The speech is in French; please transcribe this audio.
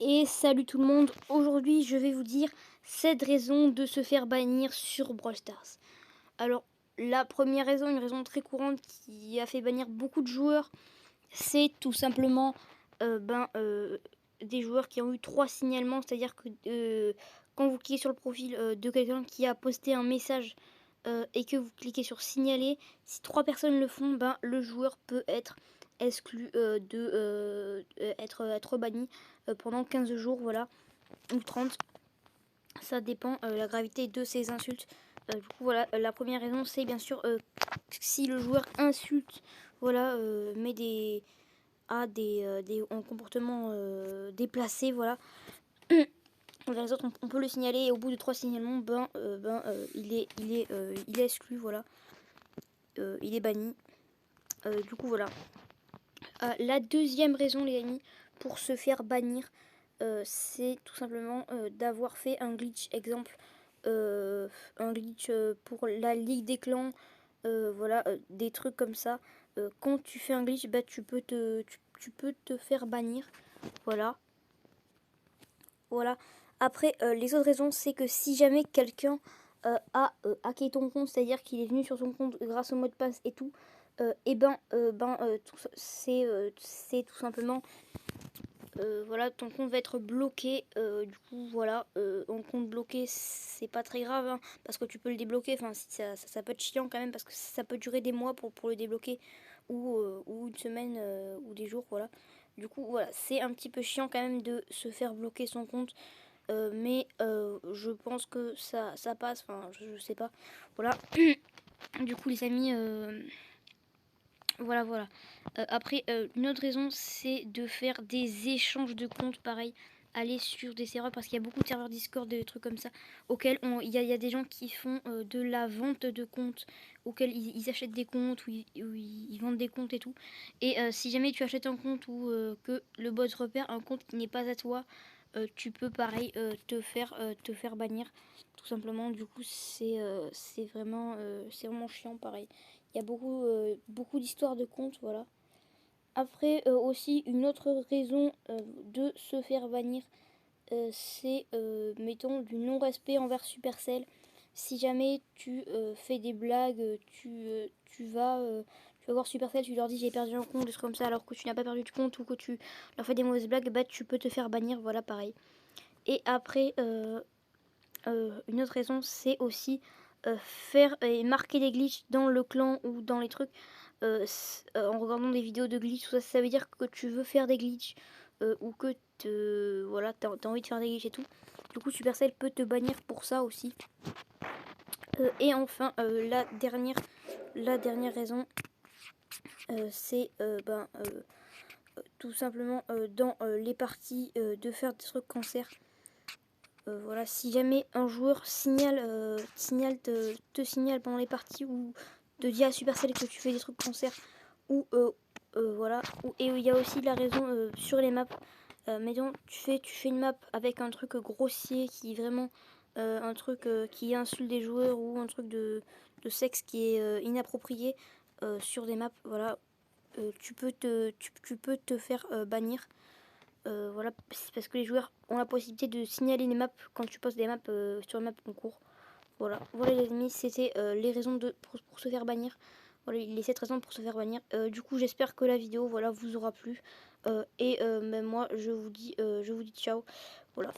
Et salut tout le monde, aujourd'hui je vais vous dire 7 raisons de se faire bannir sur Brawl Stars. Alors la première raison, une raison très courante qui a fait bannir beaucoup de joueurs, c'est tout simplement des joueurs qui ont eu 3 signalements, c'est-à-dire que quand vous cliquez sur le profil de quelqu'un qui a posté un message et que vous cliquez sur signaler, si 3 personnes le font, le joueur peut être exclu être banni pendant 15 jours, voilà, ou 30. Ça dépend la gravité de ces insultes. Du coup, voilà, la première raison, c'est bien sûr si le joueur insulte, voilà, met des en comportement déplacé, voilà. Les autres, on peut le signaler et au bout de 3 signalements, il est exclu, voilà. Il est banni. Du coup, voilà. La deuxième raison, les amis, pour se faire bannir, c'est tout simplement d'avoir fait un glitch. Exemple, un glitch pour la Ligue des Clans, voilà, des trucs comme ça. Quand tu fais un glitch, tu peux te faire bannir. Voilà. Voilà. Après, les autres raisons, c'est que si jamais quelqu'un a hacké ton compte, c'est-à-dire qu'il est venu sur ton compte grâce au mot de passe et tout, c'est tout simplement voilà, ton compte va être bloqué. Du coup, voilà, un compte bloqué, c'est pas très grave, hein, parce que tu peux le débloquer. Enfin, ça peut être chiant quand même, parce que ça peut durer des mois pour le débloquer, ou une semaine, ou des jours, voilà. Du coup, voilà, c'est un petit peu chiant quand même de se faire bloquer son compte. Mais je pense que ça passe, enfin, je sais pas. Voilà. Du coup, les amis, voilà. Après, une autre raison, c'est de faire des échanges de comptes, pareil. Aller sur des serveurs, parce qu'il y a beaucoup de serveurs Discord, des trucs comme ça, auxquels il y a des gens qui font de la vente de comptes, auxquels ils achètent des comptes, ou ils vendent des comptes et tout. Et si jamais tu achètes un compte ou que le bot repère un compte qui n'est pas à toi, tu peux pareil te faire bannir, tout simplement. Du coup, c'est vraiment chiant, pareil. Il y a beaucoup d'histoires de contes, voilà. Après, aussi, une autre raison de se faire bannir, c'est, mettons, du non-respect envers Supercell. Si jamais tu fais des blagues, tu vas voir Supercell, tu leur dis j'ai perdu un compte, des trucs comme ça, alors que tu n'as pas perdu de compte ou que tu leur fais des mauvaises blagues, tu peux te faire bannir, voilà, pareil. Et après, une autre raison, c'est aussi faire et marquer des glitches dans le clan ou dans les trucs en regardant des vidéos de glitch. Tout ça, ça veut dire que tu veux faire des glitches ou que voilà, t'as envie de faire des glitches et tout. Du coup, Supercell peut te bannir pour ça aussi. Et enfin, la dernière raison, c'est tout simplement dans les parties de faire des trucs cancer. Voilà, si jamais un joueur te signale pendant les parties ou te dit à Supercell que tu fais des trucs cancer, ou voilà, et il y a aussi la raison sur les maps. Mettons, tu fais une map avec un truc grossier qui est vraiment un truc qui insulte des joueurs ou un truc de sexe qui est inapproprié sur des maps, voilà, tu peux te faire bannir. Voilà, c'est parce que les joueurs ont la possibilité de signaler les maps quand tu postes des maps sur une map concours. Voilà les amis, c'était les raisons pour se faire bannir. Voilà les 7 raisons pour se faire bannir. Du coup, j'espère que la vidéo voilà, vous aura plu. Même moi, je vous dis ciao. Voilà.